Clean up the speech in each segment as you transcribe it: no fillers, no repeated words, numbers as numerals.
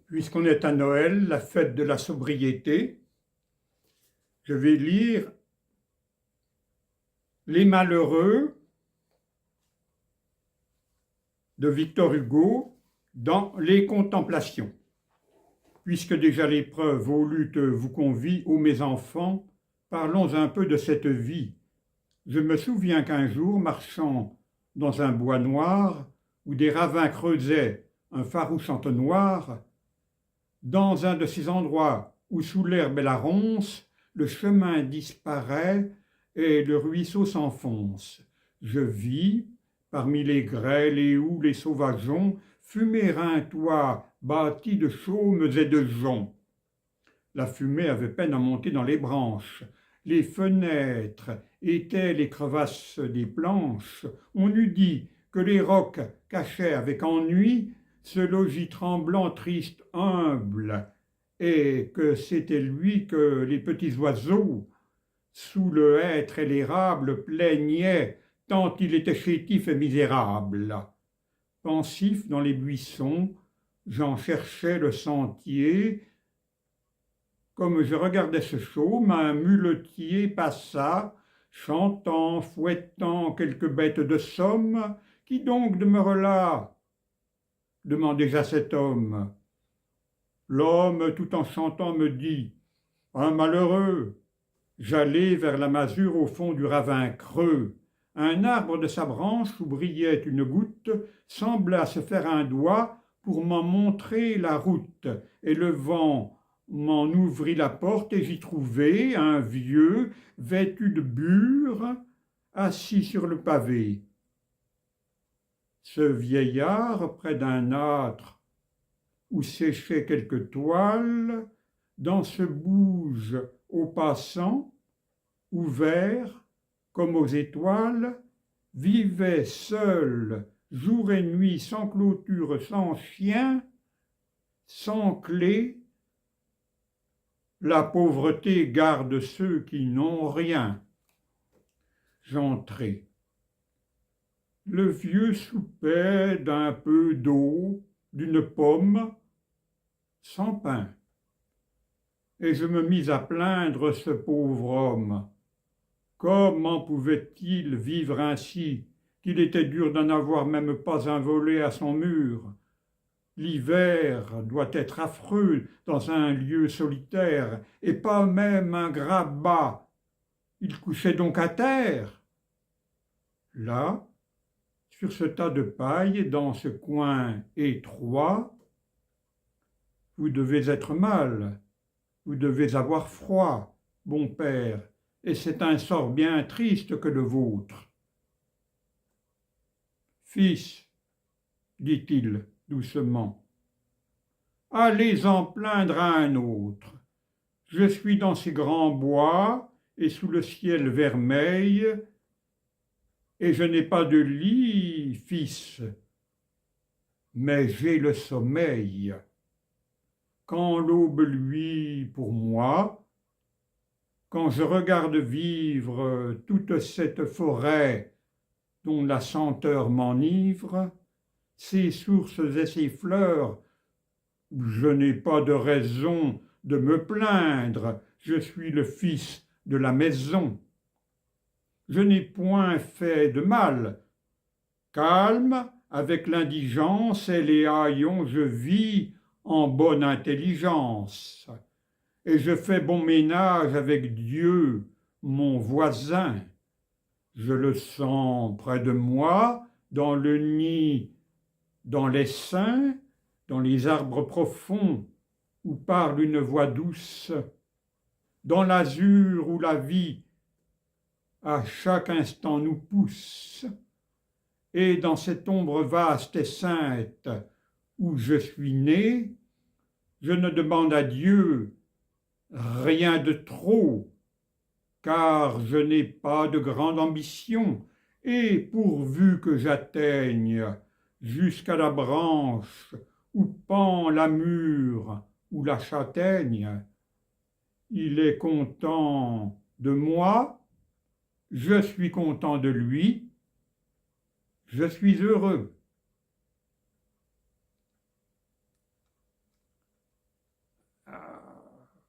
Puisqu'on est à Noël, la fête de la sobriété, je vais lire Les Malheureux de Victor Hugo dans Les Contemplations. Puisque déjà l'épreuve aux luttes vous convie, ô mes enfants, parlons un peu de cette vie. Je me souviens qu'un jour, marchant dans un bois noir, où des ravins creusaient un farouche entonnoir, dans un de ces endroits où sous l'herbe et la ronce, le chemin disparaît et le ruisseau s'enfonce. Je vis, parmi les grès, les houx, les sauvageons, fumer un toit bâti de chaumes et de joncs. La fumée avait peine à monter dans les branches. Les fenêtres étaient les crevasses des planches. On eût dit que les rocs cachaient avec ennui ce logis tremblant, triste, humble, et que c'était lui que les petits oiseaux, sous le hêtre et l'érable, plaignaient tant il était chétif et misérable. Pensif dans les buissons, j'en cherchais le sentier. Comme je regardais ce chaume, un muletier passa, chantant, fouettant quelques bêtes de somme. Qui donc demeure là? Demandai-je à cet homme. L'homme, tout en chantant, me dit « Un malheureux !» J'allai vers la masure au fond du ravin creux. Un arbre de sa branche où brillait une goutte sembla se faire un doigt pour m'en montrer la route, et le vent m'en ouvrit la porte et j'y trouvai un vieux vêtu de bure assis sur le pavé. Ce vieillard, près d'un âtre où séchaient quelques toiles, dans ce bouge aux passants, ouvert comme aux étoiles, vivait seul, jour et nuit, sans clôture, sans chien, sans clé. La pauvreté garde ceux qui n'ont rien. J'entrai. Le vieux soupait d'un peu d'eau, d'une pomme, sans pain. Et je me mis à plaindre ce pauvre homme. Comment pouvait-il vivre ainsi, qu'il était dur d'en avoir même pas un volet à son mur? L'hiver doit être affreux dans un lieu solitaire, et pas même un grabat. Il couchait donc à terre. Là, sur ce tas de paille, dans ce coin étroit, vous devez être mal, vous devez avoir froid, bon père, et c'est un sort bien triste que le vôtre. Fils, dit-il doucement, allez en plaindre à un autre. Je suis dans ces grands bois et sous le ciel vermeil, et je n'ai pas de lit, fils, mais j'ai le sommeil. Quand l'aube luit pour moi, quand je regarde vivre toute cette forêt dont la senteur m'enivre, ces sources et ces fleurs, je n'ai pas de raison de me plaindre, je suis le fils de la maison. Je n'ai point fait de mal. Calme, avec l'indigence et les haillons, je vis en bonne intelligence. Et je fais bon ménage avec Dieu, mon voisin. Je le sens près de moi, dans le nid, dans l'essaim, dans les arbres profonds où parle une voix douce, dans l'azur où la vie à chaque instant nous pousse, et dans cette ombre vaste et sainte où je suis né, je ne demande à Dieu rien de trop, car je n'ai pas de grande ambition, et pourvu que j'atteigne jusqu'à la branche où pend la mûre ou la châtaigne, il est content de moi, je suis content de lui, je suis heureux.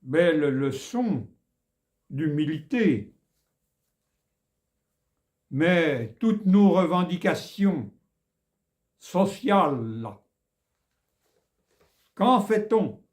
belle leçon d'humilité. Mais toutes nos revendications sociales, qu'en fait-on?